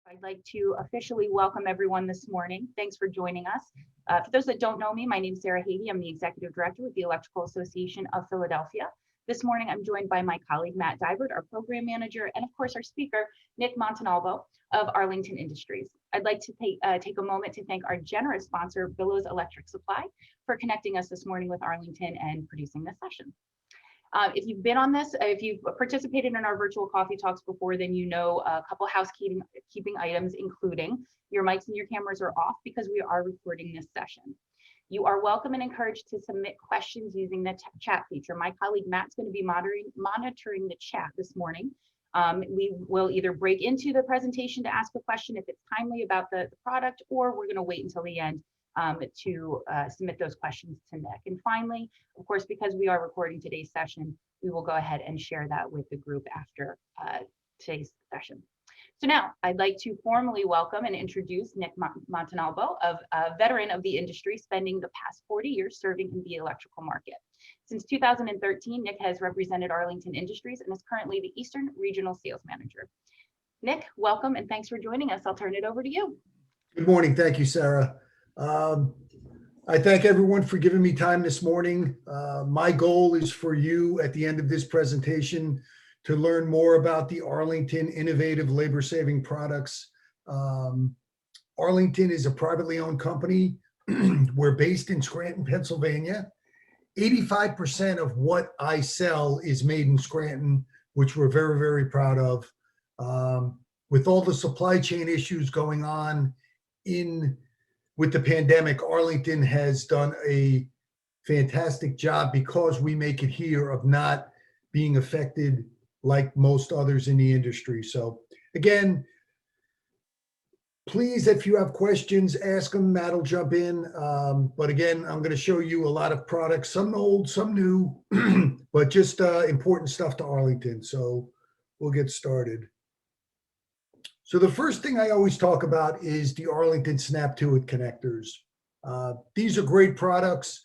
I'd like to officially welcome everyone this morning. Thanks for joining us. For those that don't know me, my name is Sarah Hady. I'm the Executive Director with the Electrical Association of Philadelphia. This morning, I'm joined by my colleague, Matt Dybert, our Program Manager, and of course, our speaker, Nick Montalbano of Arlington Industries. I'd like to take a moment to thank our generous sponsor, Billows Electric Supply, for connecting us this morning with Arlington and producing this session. If you've been on this, if you've participated in our virtual coffee talks before, then you know a couple housekeeping items, including your mics and your cameras are off because we are recording this session. You are welcome and encouraged to submit questions using the chat feature. My colleague Matt's going to be monitoring the chat this morning. We will either break into the presentation to ask a question if it's timely about the product, or we're going to wait until the end to submit those questions to Nick. And finally, of course, because we are recording today's session, we will go ahead and share that with the group after today's session. So now I'd like to formally welcome and introduce Nick Montalbano, a veteran of the industry, spending the past 40 years serving in the electrical market. Since 2013, Nick has represented Arlington Industries and is currently the Eastern Regional Sales Manager. Nick, welcome and thanks for joining us. I'll turn it over to you. Good morning. Thank you, Sarah. I thank everyone for giving me time this morning. My goal is for you at the end of this presentation to learn more about the Arlington innovative labor-saving products. Arlington is a privately owned company. We're based in Scranton, Pennsylvania. 85% of what I sell is made in Scranton, which we're very, very proud of. With all the supply chain issues going on with the pandemic, Arlington has done a fantastic job because we make it here of not being affected like most others in the industry. So again, please, if you have questions, ask them. Matt will jump in. But again, I'm going to show you a lot of products, some old, some new, but just important stuff to Arlington. So we'll get started. So the first thing I always talk about is the Arlington Snap2It Connectors. These are great products.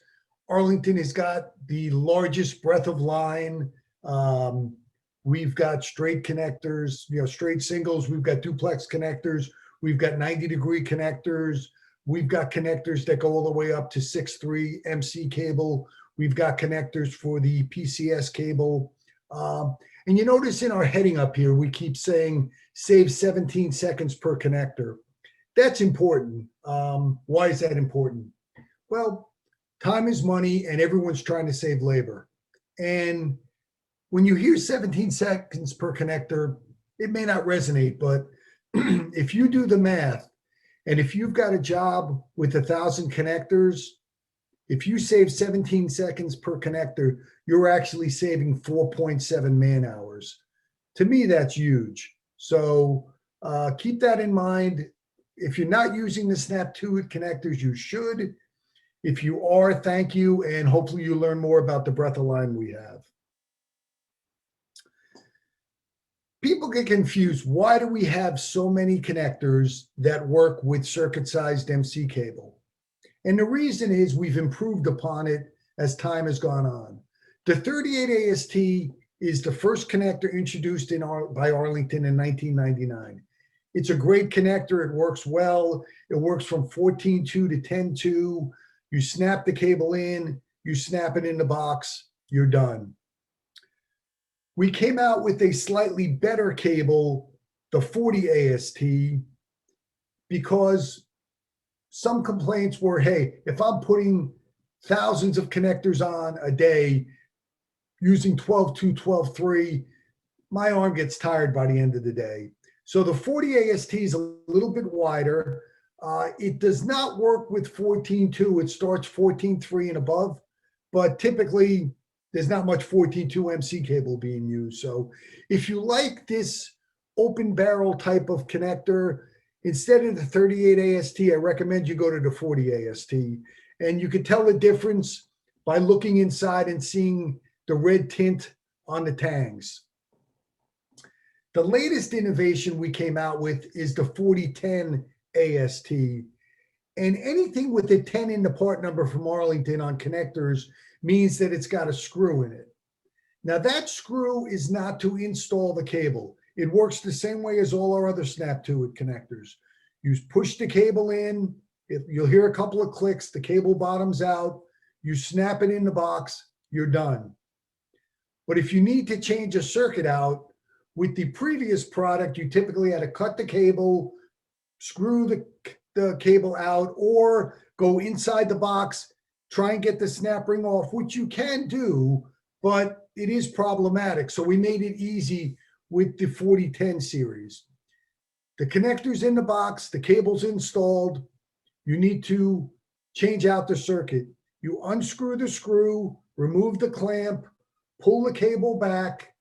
Arlington has got the largest breadth of line. We've got straight connectors, straight singles. We've got duplex connectors. We've got 90-degree connectors. We've got connectors that go all the way up to 6'3" MC cable. We've got connectors for the PCS cable. And you notice in our heading up here, we keep saying save 17 seconds per connector. That's important. Why is that important? Well, time is money and everyone's trying to save labor. And when you hear 17 seconds per connector, it may not resonate, but if you do the math, and if you've got a job with 1,000 connectors, if you save 17 seconds per connector, you're actually saving 4.7 man hours. To me, that's huge. So keep that in mind. If you're not using the Snap2It connectors, you should. If you are, thank you, and hopefully you learn more about the breadth of line we have. People get confused. Why do we have so many connectors that work with circuit-sized MC cable? And the reason is we've improved upon it as time has gone on. The 38 AST is the first connector introduced by Arlington in 1999. It's a great connector. It works well. It works from 14.2 to 10.2. You snap the cable in, you snap it in the box, you're done. We came out with a slightly better cable, the 40 AST, because some complaints were, hey, if I'm putting thousands of connectors on a day using 12.2, 12.3, my arm gets tired by the end of the day. So the 40 AST is a little bit wider. It does not work with 14.2. It starts 14.3 and above, but typically there's not much 14.2 MC cable being used. So if you like this open barrel type of connector, instead of the 38 AST, I recommend you go to the 40 AST. And you can tell the difference by looking inside and seeing the red tint on the tangs. The latest innovation we came out with is the 4010 AST. And anything with a 10 in the part number from Arlington on connectors means that it's got a screw in it. Now that screw is not to install the cable. It works the same way as all our other Snap2It connectors. You push the cable in, you'll hear a couple of clicks, the cable bottoms out, you snap it in the box, you're done. But if you need to change a circuit out, with the previous product, you typically had to cut the cable, screw the cable out, or go inside the box, try and get the snap ring off, which you can do, but it is problematic. So we made it easy with the 4010 series. The connector's in the box, the cable's installed. You need to change out the circuit. You unscrew the screw, remove the clamp, pull the cable back,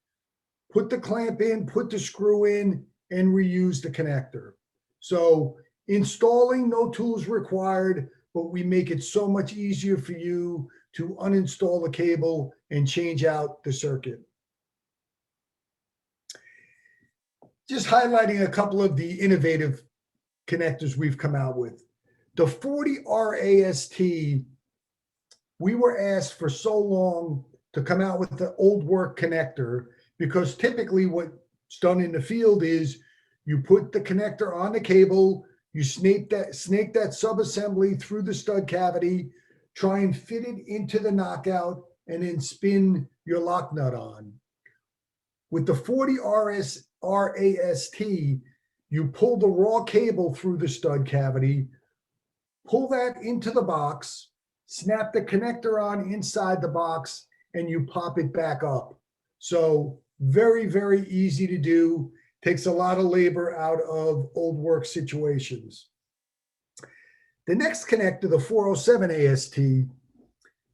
put the clamp in, put the screw in, and reuse the connector. So installing, no tools required, but we make it so much easier for you to uninstall the cable and change out the circuit. Just highlighting a couple of the innovative connectors we've come out with. The 40RAST, we were asked for so long to come out with the old work connector, because typically what's done in the field is you put the connector on the cable, you snake that sub-assembly through the stud cavity, try and fit it into the knockout, and then spin your lock nut on. With the 40RAST, you pull the raw cable through the stud cavity, pull that into the box, snap the connector on inside the box, and you pop it back up. So very, very easy to do. Takes a lot of labor out of old work situations. The next connector, the 407 AST,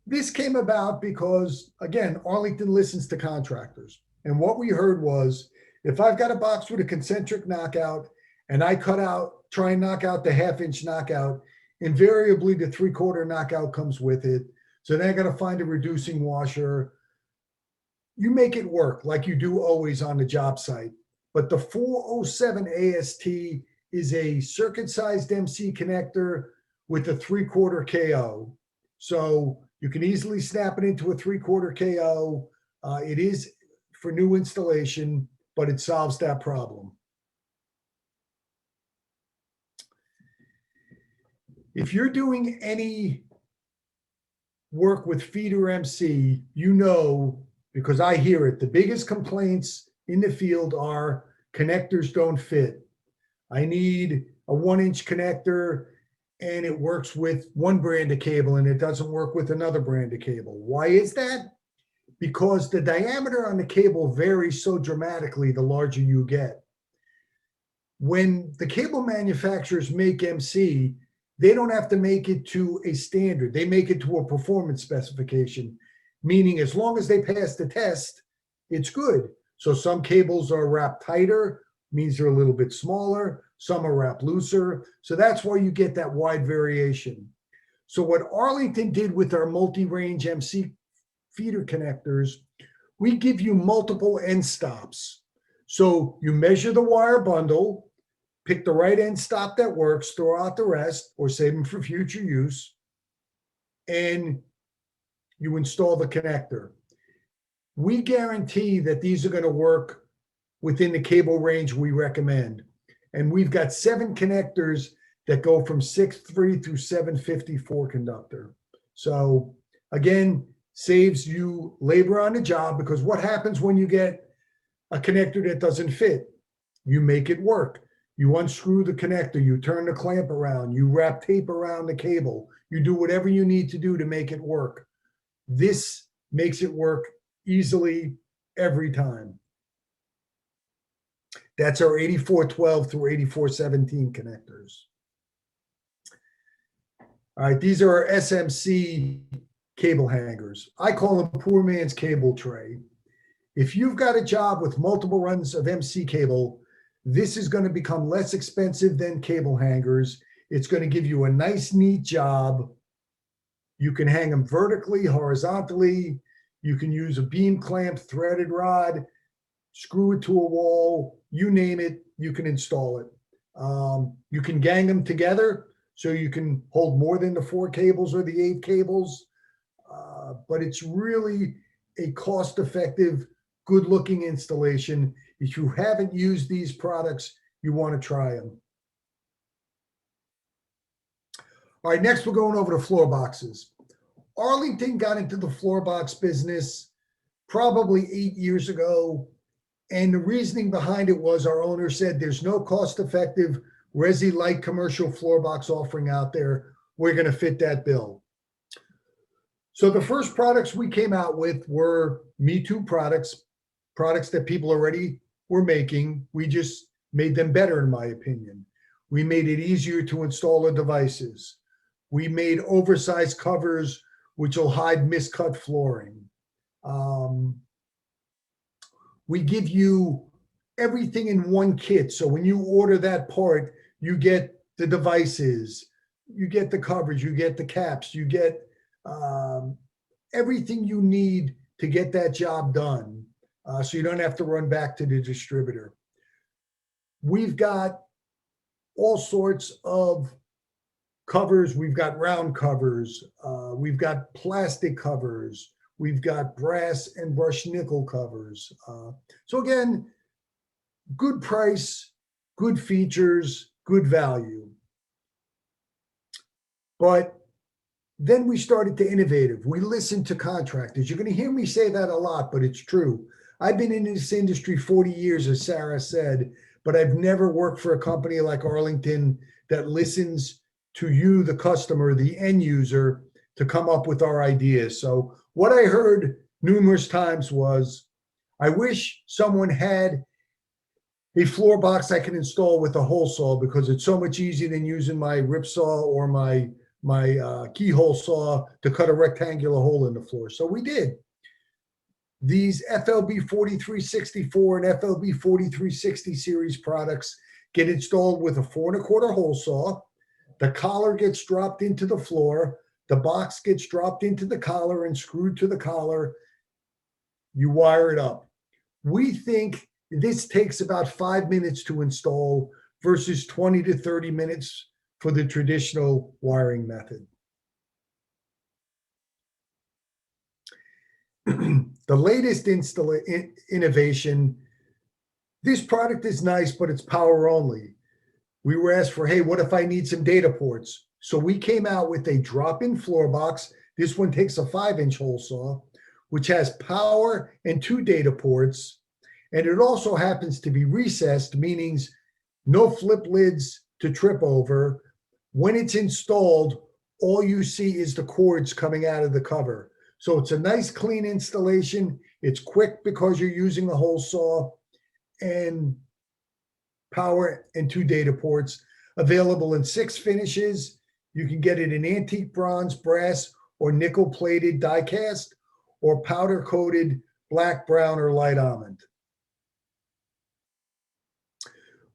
this came about because, again, Arlington listens to contractors. And what we heard was, if I've got a box with a concentric knockout and I try and knock out the 1/2-inch knockout, invariably the 3/4 knockout comes with it. So then I got to find a reducing washer. You make it work like you do always on the job site. But the 407 AST is a circuit-sized MC connector with a 3/4 KO. So you can easily snap it into a 3/4 KO. It is for new installation, but it solves that problem. If you're doing any work with feeder MC, you know, because I hear it, the biggest complaints in the field are connectors don't fit. I need a 1-inch connector and it works with one brand of cable and it doesn't work with another brand of cable. Why is that? Because the diameter on the cable varies so dramatically the larger you get. When the cable manufacturers make MC, they don't have to make it to a standard. They make it to a performance specification, meaning as long as they pass the test, it's good. So some cables are wrapped tighter, means they're a little bit smaller. Some are wrapped looser. So that's why you get that wide variation. So what Arlington did with our multi-range MC feeder connectors, we give you multiple end stops. So you measure the wire bundle, pick the right end stop that works, throw out the rest or save them for future use, and you install the connector. We guarantee that these are going to work within the cable range we recommend. And we've got 7 connectors that go from 6.3 through 754 conductor. So again, saves you labor on the job, because what happens when you get a connector that doesn't fit? You make it work. You unscrew the connector, you turn the clamp around, you wrap tape around the cable, you do whatever you need to do to make it work. This makes it work easily every time. That's our 8412 through 8417 connectors. All right, these are our SMC cable hangers. I call them poor man's cable tray. If you've got a job with multiple runs of MC cable, this is going to become less expensive than cable hangers. It's going to give you a nice, neat job. You can hang them vertically, horizontally. You can use a beam clamp, threaded rod, screw it to a wall, you name it, you can install it. You can gang them together, so you can hold more than the 4 cables or the 8 cables. But it's really a cost-effective, good-looking installation. If you haven't used these products, you want to try them. All right, next we're going over to floor boxes. Arlington got into the floor box business probably 8 years ago. And the reasoning behind it was our owner said there's no cost-effective resi light commercial floor box offering out there. We're going to fit that bill. So the first products we came out with were Me Too products, products that people already were making. We just made them better, in my opinion. We made it easier to install the devices. We made oversized covers, which will hide miscut flooring. We give you everything in one kit. So when you order that part, you get the devices, you get the coverage, you get the caps, you get everything you need to get that job done. So you don't have to run back to the distributor. We've got all sorts of covers. We've got round covers. We've got plastic covers. We've got brass and brushed nickel covers. So again, good price, good features, good value. But then we started to innovative. We listened to contractors. You're going to hear me say that a lot, but it's true. I've been in this industry 40 years, as Sarah said, but I've never worked for a company like Arlington that listens to you, the customer, the end user, to come up with our ideas. So what I heard numerous times was, I wish someone had a floor box I can install with a hole saw because it's so much easier than using my rip saw or my keyhole saw to cut a rectangular hole in the floor. So we did. These FLB 4364 and FLB 4360 series products get installed with a 4 1/4 hole saw. The collar gets dropped into the floor. The box gets dropped into the collar and screwed to the collar. You wire it up. We think this takes about 5 minutes to install versus 20 to 30 minutes for the traditional wiring method. The latest innovation, this product is nice, but it's power only. We were asked for, hey, what if I need some data ports? So we came out with a drop-in floor box. This one takes a 5-inch hole saw, which has power and 2 data ports. And it also happens to be recessed, meaning no flip lids to trip over. When it's installed, all you see is the cords coming out of the cover. So it's a nice, clean installation. It's quick because you're using a hole saw, and power and 2 data ports. Available in 6 finishes. You can get it in antique bronze, brass, or nickel-plated die cast, or powder-coated black, brown, or light almond.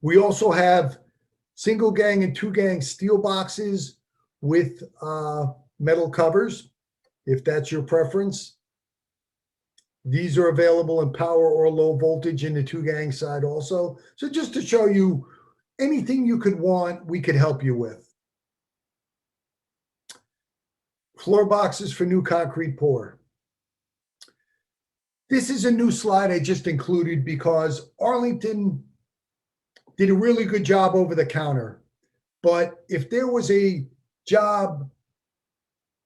We also have single gang and 2 gang steel boxes with metal covers, if that's your preference. These are available in power or low voltage in the 2 gang side also. So just to show you anything you could want, we could help you with. Floor boxes for new concrete pour. This is a new slide I just included because Arlington did a really good job over the counter. But if there was a job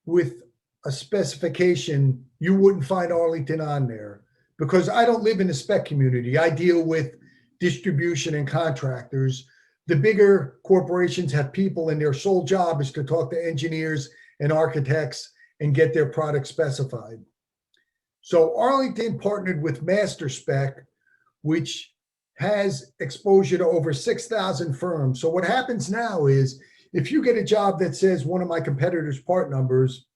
with a specification, you wouldn't find Arlington on there because I don't live in the spec community. I deal with distribution and contractors. The bigger corporations have people and their sole job is to talk to engineers and architects and get their product specified. So Arlington partnered with Master Spec, which has exposure to over 6,000 firms. So what happens now is if you get a job that says one of my competitors' part numbers,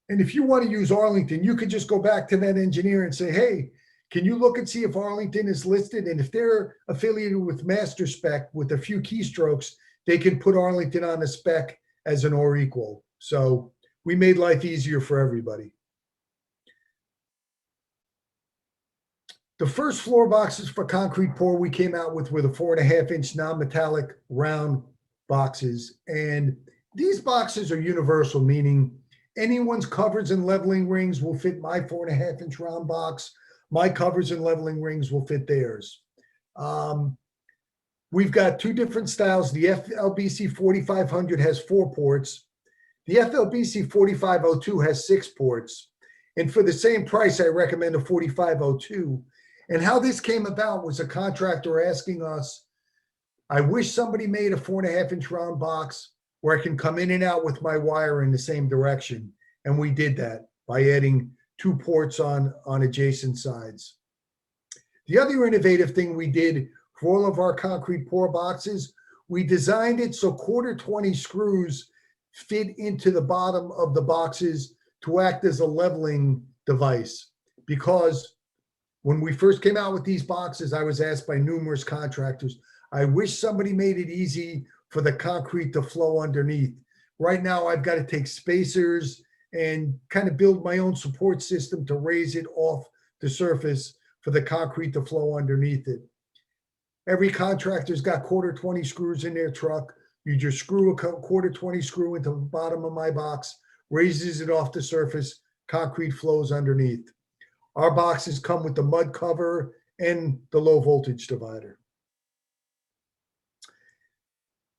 and if you want to use Arlington, you could just go back to that engineer and say, hey, can you look and see if Arlington is listed? And if they're affiliated with Master Spec with a few keystrokes, they can put Arlington on the spec as an or equal. So we made life easier for everybody. The first floor boxes for concrete pour we came out with were the 4.5-inch non-metallic round boxes. And these boxes are universal, meaning anyone's covers and leveling rings will fit my 4.5-inch round box. My covers and leveling rings will fit theirs. We've got two different styles. The FLBC 4500 has 4 ports. The FLBC 4502 has 6 ports. And for the same price, I recommend a 4502. And how this came about was a contractor asking us, I wish somebody made a 4.5-inch round box where I can come in and out with my wire in the same direction. And we did that by adding 2 ports on adjacent sides. The other innovative thing we did for all of our concrete pour boxes, we designed it so 1/4-20 screws fit into the bottom of the boxes to act as a leveling device. Because when we first came out with these boxes, I was asked by numerous contractors, I wish somebody made it easy for the concrete to flow underneath. Right now, I've got to take spacers and kind of build my own support system to raise it off the surface for the concrete to flow underneath it. Every contractor's got 1/4-20 screws in their truck. You just screw a 1/4-20 screw into the bottom of my box, raises it off the surface, concrete flows underneath. Our boxes come with the mud cover and the low voltage divider.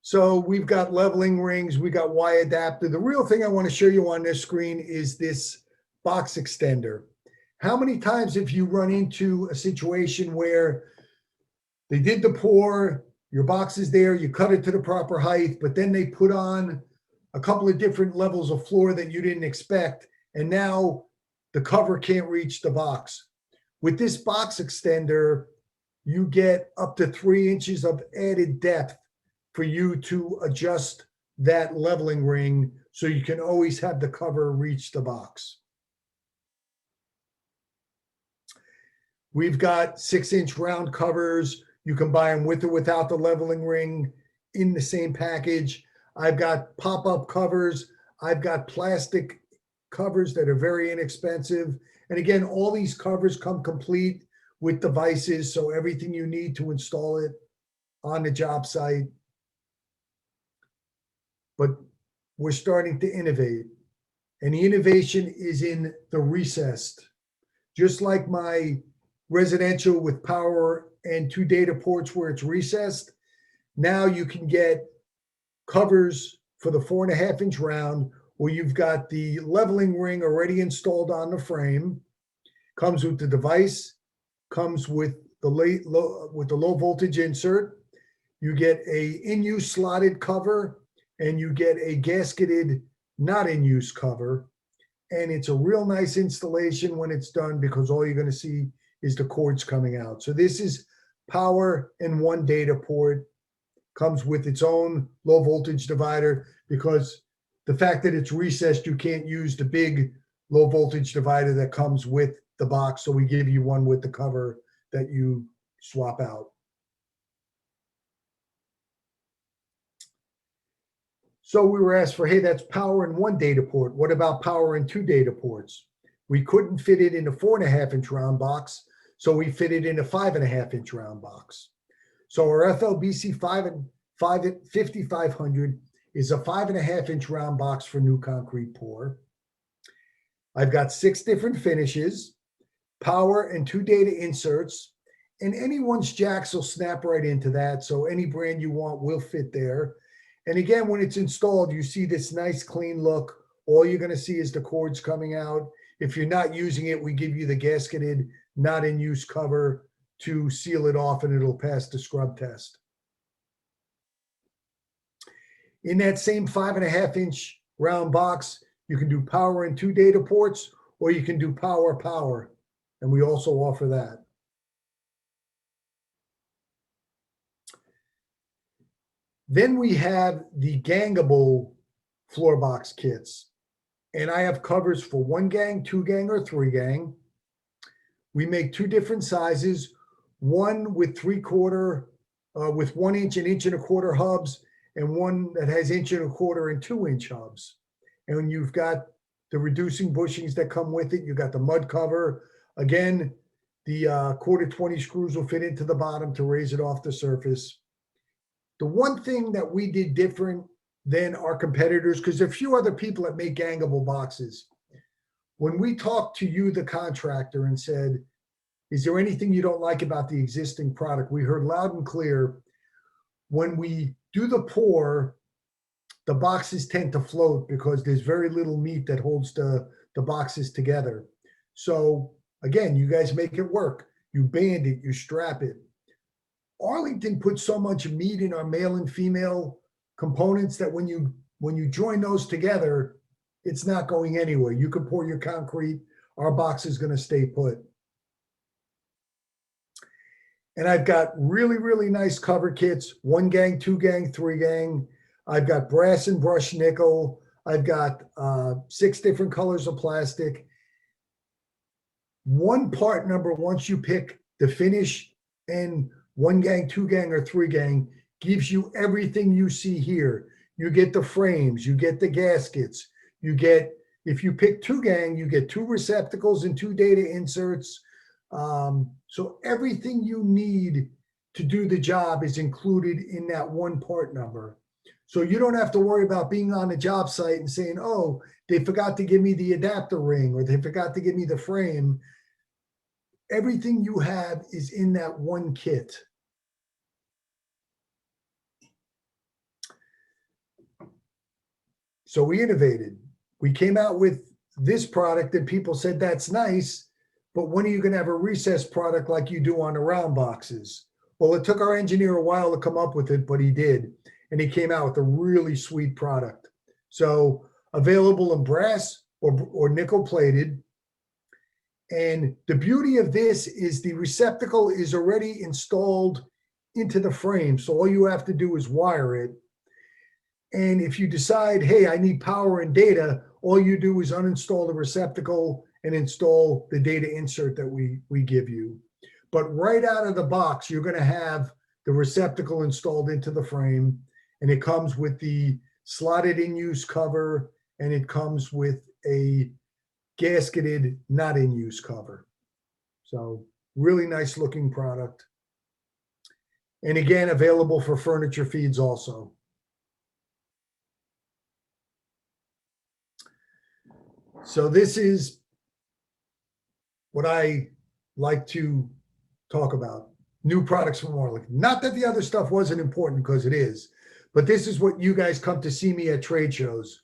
So we've got leveling rings, we got Y adapter. The real thing I want to show you on this screen is this box extender. How many times have you run into a situation where they did the pour, your box is there, you cut it to the proper height, but then they put on a couple of different levels of floor that you didn't expect, and now the cover can't reach the box. With this box extender, you get up to 3 inches of added depth for you to adjust that leveling ring so you can always have the cover reach the box. We've got 6-inch round covers. You can buy them with or without the leveling ring in the same package. I've got pop-up covers. I've got plastic covers that are very inexpensive. And again, all these covers come complete with devices, so everything you need to install it on the job site. But we're starting to innovate. And the innovation is in the recessed. Just like my residential with power and 2 data ports where it's recessed, now you can get covers for the 4.5-inch round where you've got the leveling ring already installed on the frame, comes with the device, comes with the low voltage insert. You get a in-use slotted cover, and you get a gasketed not in use cover. And it's a real nice installation when it's done because all you're going to see is the cords coming out. So this is power and 1 data port, comes with its own low voltage divider because the fact that it's recessed, you can't use the big low voltage divider that comes with the box. So we give you one with the cover that you swap out. So we were asked for, hey, that's power in 1 data port. What about power in 2 data ports? We couldn't fit it in a 4.5-inch round box, so we fit it in a 5.5-inch round box. So our FLBC 5500 is a 5.5-inch round box for new concrete pour. I've got 6 different finishes, power and 2 data inserts, and anyone's jacks will snap right into that. So any brand you want will fit there. And again, when it's installed, you see this nice clean look. All you're going to see is the cords coming out. If you're not using it, we give you the gasketed, not in use cover to seal it off, and it'll pass the scrub test. In that same 5.5-inch round box, you can do power in 2 data ports, or you can do power. And we also offer that. Then we have the gangable floor box kits. And I have covers for 1 gang, 2 gang, or 3 gang. We make 2 different sizes, one with 3/4, with 1 inch and 1.25 inch hubs, and one that has 1.25 inch and 2-inch hubs. And when you've got the reducing bushings that come with it, you've got the mud cover. Again, the 1/4-20 screws will fit into the bottom to raise it off the surface. The one thing that we did different than our competitors, because there are a few other people that make gangable boxes. When we talked to you, the contractor, and said, Is there anything you don't like about the existing product? We heard loud and clear, when we do the pour, the boxes tend to float because there's very little meat that holds the boxes together. So again, you guys make it work. You band it, you strap it. Arlington puts so much meat in our male and female components that when you join those together, it's not going anywhere. You can pour your concrete, our box is going to stay put. And I've got really, really nice cover kits, 1 gang, 2 gang, 3 gang. I've got brass and brushed nickel. I've got 6 different colors of plastic. One part number, once you pick the finish and 1 gang, 2 gang, or 3 gang, gives you everything you see here. You get the frames, you get the gaskets, you get, if you pick 2 gang, you get 2 receptacles and 2 data inserts. So everything you need to do the job is included in that one part number. So you don't have to worry about being on the job site and saying, oh, they forgot to give me the adapter ring, or they forgot to give me the frame. Everything you have is in that one kit. So we innovated. We came out with this product and people said, that's nice, but when are you going to have a recessed product like you do on the round boxes? Well, it took our engineer a while to come up with it, but he did. And he came out with a really sweet product. So available in brass or nickel plated. And the beauty of this is the receptacle is already installed into the frame. So all you have to do is wire it. And if you decide, hey, I need power and data, all you do is uninstall the receptacle and install the data insert that we give you. But right out of the box, you're going to have the receptacle installed into the frame, and it comes with the slotted in-use cover, and it comes with a gasketed not in use cover. So really nice looking product. And again, available for furniture feeds also. So this is what I like to talk about. New products from Arlington. Not that the other stuff wasn't important, because it is, but this is what you guys come to see me at trade shows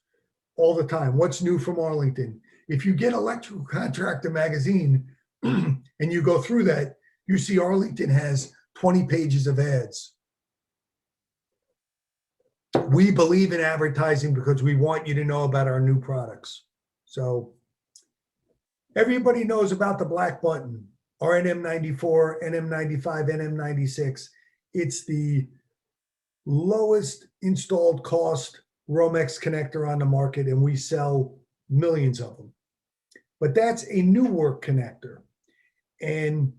all the time. What's new from Arlington? If you get Electrical Contractor magazine and you go through that, you see Arlington has 20 pages of ads. We believe in advertising because we want you to know about our new products. So everybody knows about the black button, our NM94, NM95, NM96. It's the lowest installed cost Romex connector on the market, and we sell millions of them. But that's a new work connector. And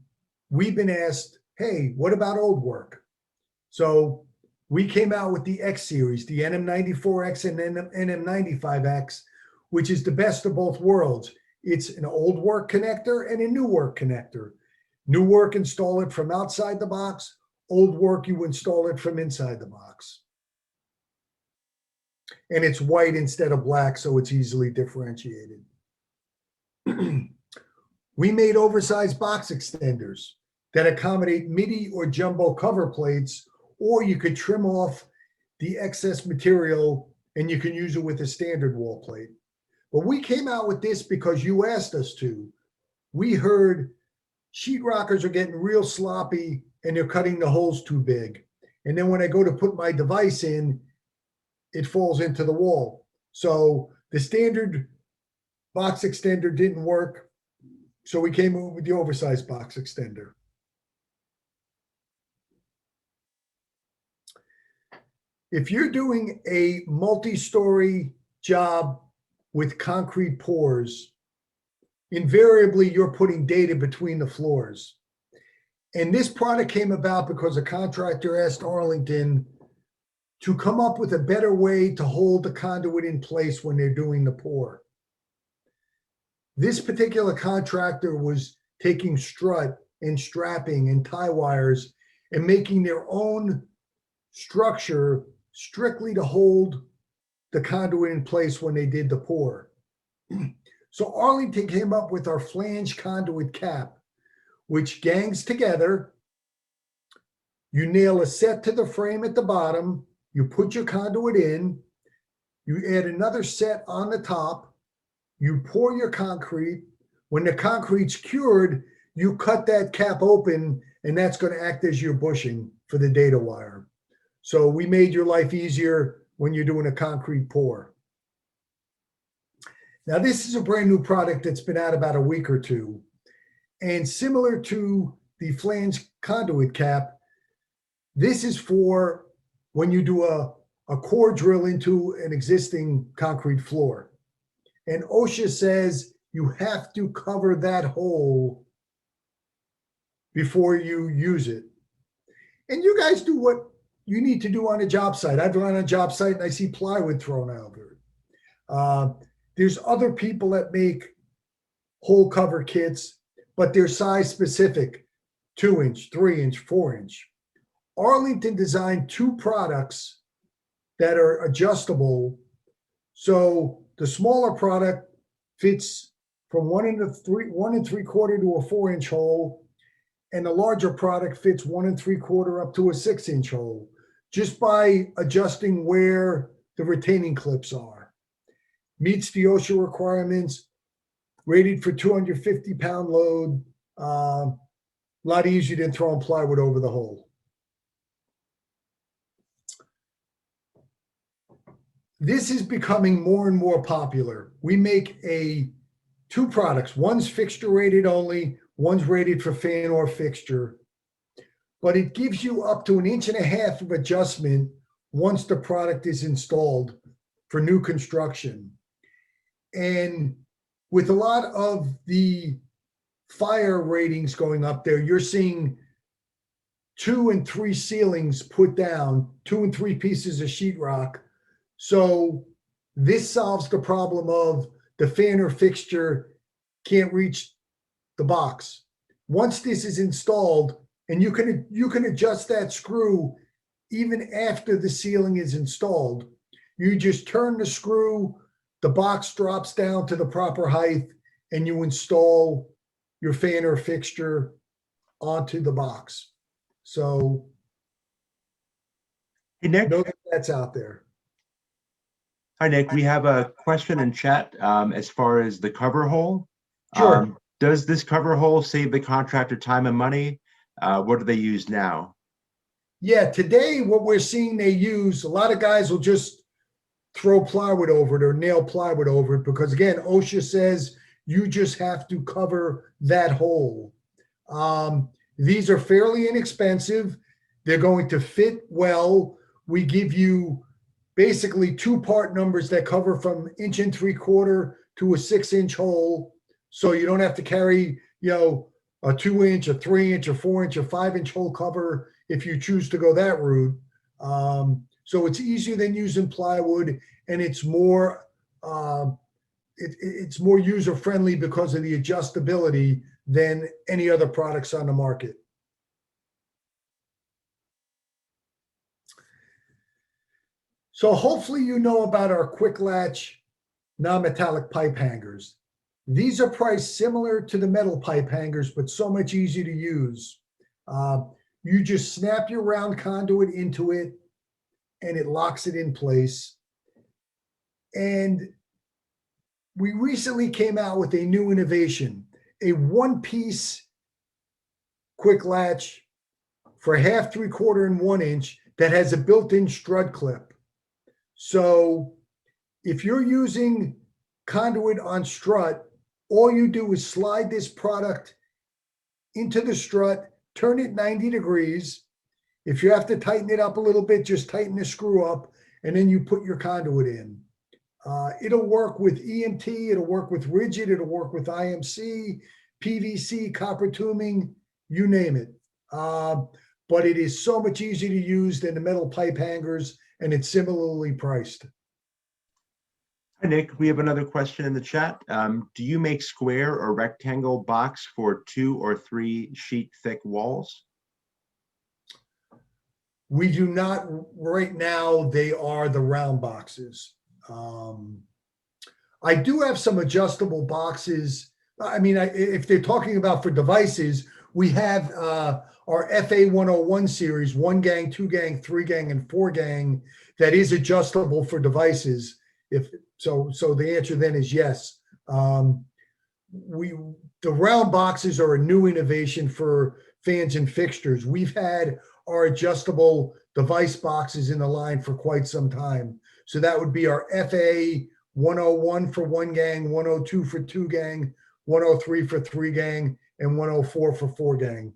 we've been asked, hey, what about old work? So we came out with the X series, the NM94X and NM95X, which is the best of both worlds. It's an old work connector and a new work connector. New work, install it from outside the box. Old work, you install it from inside the box. And it's white instead of black, so it's easily differentiated. We made oversized box extenders that accommodate midi or jumbo cover plates, or you could trim off the excess material and you can use it with a standard wall plate. But we came out with this because you asked us to. We heard sheetrockers are getting real sloppy and they're cutting the holes too big. And then when I go to put my device in, it falls into the wall. So the standard box extender didn't work. So we came up with the oversized box extender. If you're doing a multi-story job with concrete pours, invariably you're putting data between the floors. And this product came about because a contractor asked Arlington to come up with a better way to hold the conduit in place when they're doing the pour. This particular contractor was taking strut and strapping and tie wires and making their own structure strictly to hold the conduit in place when they did the pour. So Arlington came up with our flange conduit cap, which gangs together. You nail a set to the frame at the bottom. You put your conduit in. You add another set on the top. You pour your concrete. When the concrete's cured, you cut that cap open, and that's going to act as your bushing for the data wire. So we made your life easier when you're doing a concrete pour. Now, this is a brand new product that's been out about a week or two. And similar to the flange conduit cap, this is for when you do a core drill into an existing concrete floor. And OSHA says you have to cover that hole before you use it. And you guys do what you need to do on a job site. I've gone on a job site and I see plywood thrown out there. There's other people that make hole cover kits, but they're size specific, 2-inch, 3-inch, 4-inch. Arlington designed 2 products that are adjustable. So the smaller product fits from 1 3/4 to a 4-inch hole, and the larger product fits 1 3/4 up to a 6-inch hole, just by adjusting where the retaining clips are. Meets the OSHA requirements, rated for 250-pound load. A lot easier than throwing plywood over the hole. This is becoming more and more popular. We make 2 products. One's fixture rated only, one's rated for fan or fixture. But it gives you up to 1.5 inches of adjustment once the product is installed for new construction. And with a lot of the fire ratings going up there, you're seeing 2 and 3 ceilings put down, 2 and 3 pieces of sheetrock. So this solves the problem of the fan or fixture can't reach the box. Once this is installed, and you can adjust that screw even after the ceiling is installed. You just turn the screw, the box drops down to the proper height, and you install your fan or fixture onto the box. So Hey, Nick. know that that's out there. Hi, Nick. We have a question in chat as far as the cover hole. Sure. Does this cover hole save the contractor time and money? What do they use now? Yeah, today what we're seeing they use, a lot of guys will just throw plywood over it or nail plywood over it because, again, OSHA says you just have to cover that hole. These are fairly inexpensive. They're going to fit well. We give you basically 2 part numbers that cover from 1 3/4 to a 6-inch hole. So you don't have to carry, a 2-inch, a 3-inch, a 4-inch, a 5-inch hole cover if you choose to go that route. So it's easier than using plywood, and it's more it's more user friendly because of the adjustability than any other products on the market. So hopefully you know about our quick latch non-metallic pipe hangers. These are priced similar to the metal pipe hangers, but so much easier to use. You just snap your round conduit into it and it locks it in place. And we recently came out with a new innovation, a 1-piece quick latch for 1/2, 3/4, and 1 inch that has a built-in strut clip. So if you're using conduit on strut, all you do is slide this product into the strut, turn it 90 degrees. If you have to tighten it up a little bit, just tighten the screw up, and then you put your conduit in. It'll work with EMT, it'll work with rigid, it'll work with IMC, PVC, copper tubing, you name it. But it is so much easier to use than the metal pipe hangers, and it's similarly priced. Hi, Nick. We have another question in the chat. Do you make square or rectangle box for 2 or 3 sheet thick walls? We do not right now. They are the round boxes. I do have some adjustable boxes. I mean, if they're talking about for devices, we have our FA 101 series, 1 gang, 2 gang, 3 gang, and 4 gang, that is adjustable for devices. If so, the answer then is yes. The round boxes are a new innovation for fans and fixtures. We've had our adjustable device boxes in the line for quite some time. So that would be our FA 101 for 1 gang, 102 for 2 gang, 103 for 3 gang, and 104 for 4 gang.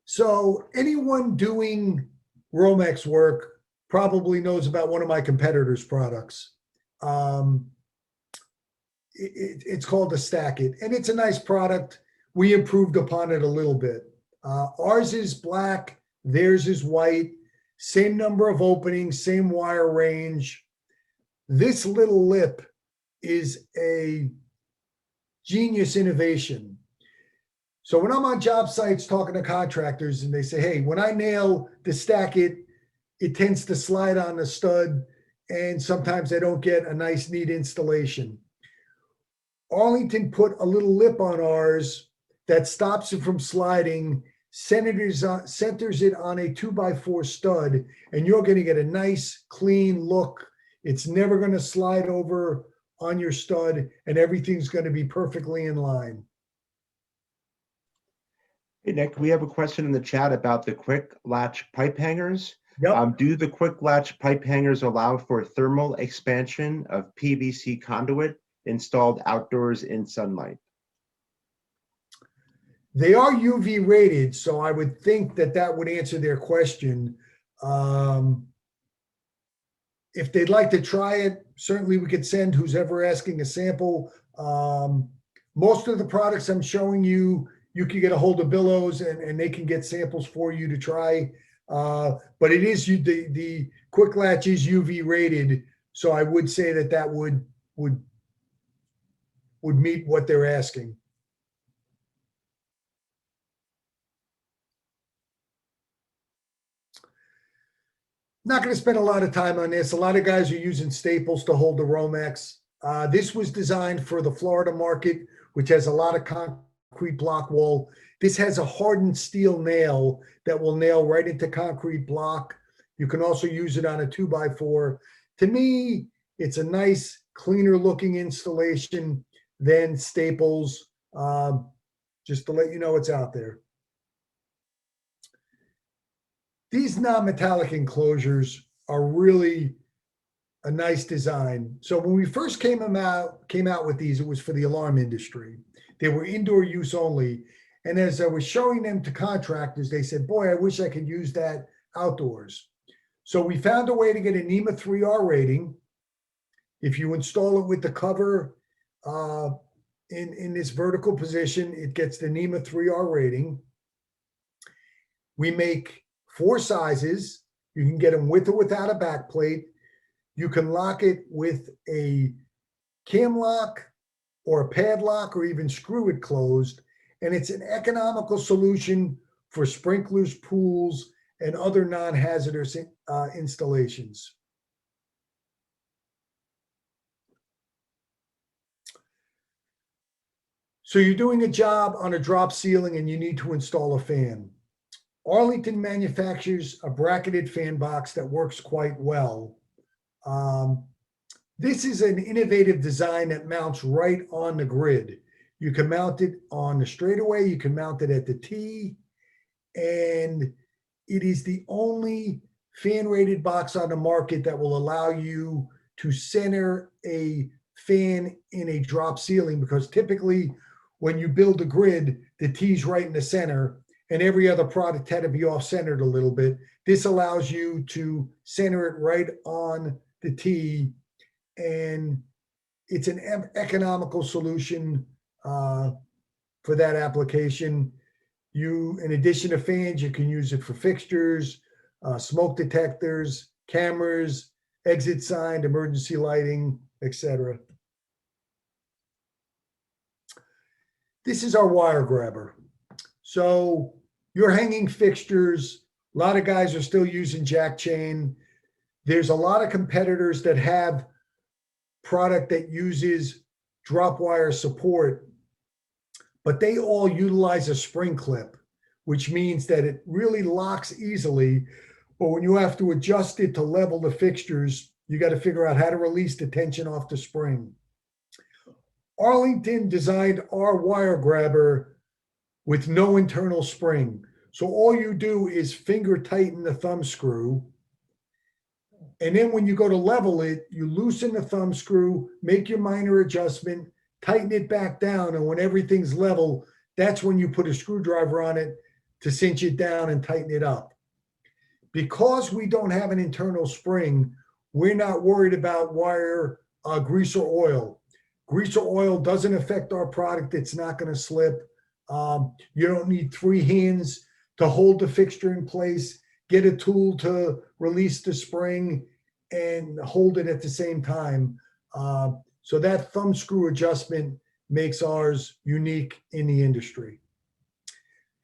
So anyone doing Romex work probably knows about one of my competitors' products. It's called the Stack-It, and it's a nice product. We improved upon it a little bit. Ours is black, theirs is white, same number of openings, same wire range. This little lip is a genius innovation. So when I'm on job sites talking to contractors and they say, hey, when I nail the Stack-It, it tends to slide on the stud, and sometimes I don't get a nice, neat installation. Arlington put a little lip on ours that stops it from sliding, centers it on a 2x4 stud, and you're going to get a nice, clean look. It's never going to slide over on your stud, and everything's going to be perfectly in line. Hey, Nick, we have a question in the chat about the quick latch pipe hangers. Yep. Do the quick latch pipe hangers allow for thermal expansion of PVC conduit installed outdoors in sunlight? They are UV rated, so I would think that would answer their question. If they'd like to try it, certainly we could send who's ever asking a sample. Most of the products I'm showing you, you can get a hold of Billows and they can get samples for you to try. But it is the quick latch is UV rated, so I would say that would meet what they're asking. Not going to spend a lot of time on this. A lot of guys are using staples to hold the Romex. This was designed for the Florida market, which has a lot of concrete block wall. This has a hardened steel nail that will nail right into concrete block. You can also use it on a 2x4. To me, it's a nice, cleaner looking installation than staples, just to let you know it's out there. These non-metallic enclosures are really a nice design. So when we first came out with these, it was for the alarm industry. They were indoor use only. And as I was showing them to contractors, they said, boy, I wish I could use that outdoors. So we found a way to get a NEMA 3R rating. If you install it with the cover in this vertical position, it gets the NEMA 3R rating. We make 4 sizes. You can get them with or without a back plate. You can lock it with a cam lock or a padlock, or even screw it closed. And it's an economical solution for sprinklers, pools, and other non-hazardous installations. So you're doing a job on a drop ceiling and you need to install a fan. Arlington manufactures a bracketed fan box that works quite well. This is an innovative design that mounts right on the grid. You can mount it on the straightaway, you can mount it at the T, and it is the only fan-rated box on the market that will allow you to center a fan in a drop ceiling, because typically when you build a grid, the T's right in the center, and every other product had to be off-centered a little bit. This allows you to center it right on the T, and it's an economical solution for that application. In addition to fans, you can use it for fixtures, smoke detectors, cameras, exit sign, emergency lighting, etc. This is our wire grabber. So your hanging fixtures, a lot of guys are still using jack chain. There's a lot of competitors that have product that uses drop wire support, but they all utilize a spring clip, which means that it really locks easily. But when you have to adjust it to level the fixtures, you got to figure out how to release the tension off the spring. Arlington designed our wire grabber with no internal spring. So all you do is finger tighten the thumb screw. And then when you go to level it, you loosen the thumb screw, make your minor adjustment, tighten it back down. And when everything's level, that's when you put a screwdriver on it to cinch it down and tighten it up. Because we don't have an internal spring, we're not worried about wire grease or oil. Grease or oil doesn't affect our product. It's not going to slip. You don't need 3 hands to hold the fixture in place, get a tool to release the spring and hold it at the same time. So that thumb screw adjustment makes ours unique in the industry.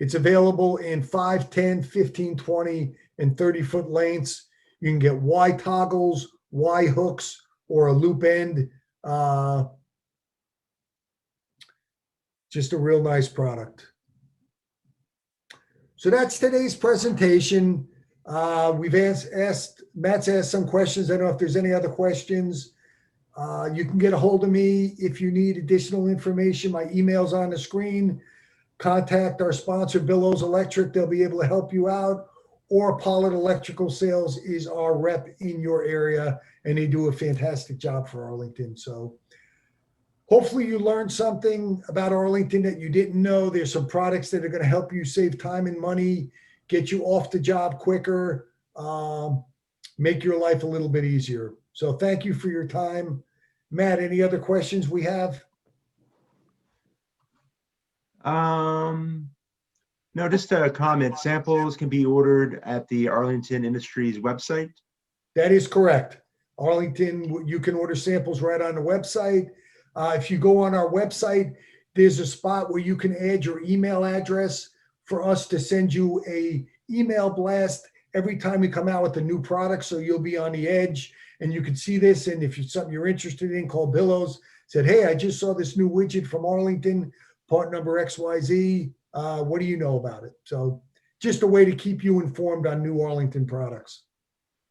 It's available in 5, 10, 15, 20, and 30-foot lengths. You can get Y toggles, Y hooks, or a loop end. Just a real nice product. So that's today's presentation. Matt's asked some questions. I don't know if there's any other questions. You can get a hold of me if you need additional information. My email's on the screen. Contact our sponsor, Billows Electric. They'll be able to help you out. Or Pollard Electrical Sales is our rep in your area, and they do a fantastic job for Arlington. So hopefully you learned something about Arlington that you didn't know. There's some products that are going to help you save time and money, get you off the job quicker, make your life a little bit easier. So thank you for your time. Matt, any other questions we have? No, just a comment. Samples can be ordered at the Arlington Industries website. That is correct. Arlington, you can order samples right on the website. If you go on our website, there's a spot where you can add your email address for us to send you a email blast every time we come out with a new product. So you'll be on the edge and you can see this. And if it's something you're interested in, call Billows. Said, hey, I just saw this new widget from Arlington, part number XYZ. What do you know about it? So just a way to keep you informed on new Arlington products.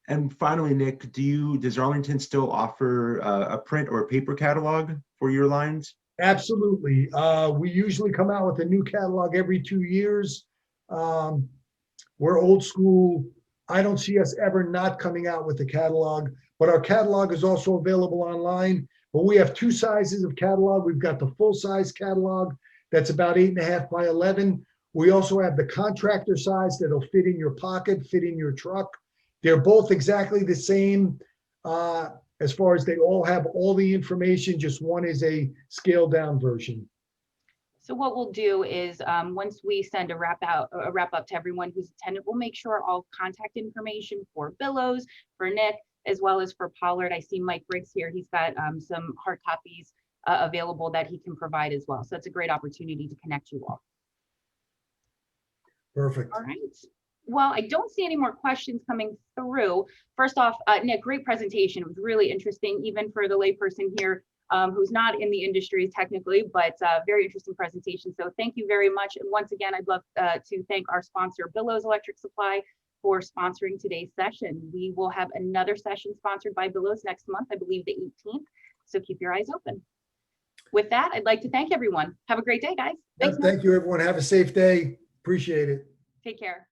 And finally, Nick, does Arlington still offer a print or a paper catalog for your lines? Absolutely. We usually come out with a new catalog every 2 years. We're old school. I don't see us ever not coming out with a catalog, but our catalog is also available online. But we have 2 sizes of catalog. We've got the full size catalog that's about 8.5 by 11. We also have the contractor size that'll fit in your pocket, fit in your truck. They're both exactly the same as far as they all have all the information, just one is a scaled down version. So what we'll do is once we send a wrap up to everyone who's attended, we'll make sure all contact information for Billows, for Nick, as well as for Pollard. I see Mike Briggs here. He's got some hard copies available that he can provide as well. So it's a great opportunity to connect you all. Perfect. All right. Well, I don't see any more questions coming through. First off, Nick, great presentation. It was really interesting, even for the layperson here who's not in the industry technically, but very interesting presentation. So thank you very much. And once again, I'd love to thank our sponsor, Billows Electric Supply, for sponsoring today's session. We will have another session sponsored by Billows next month, I believe the 18th. So keep your eyes open. With that, I'd like to thank everyone. Have a great day, guys. Thanks. Thank you, everyone. Have a safe day. Appreciate it. Take care.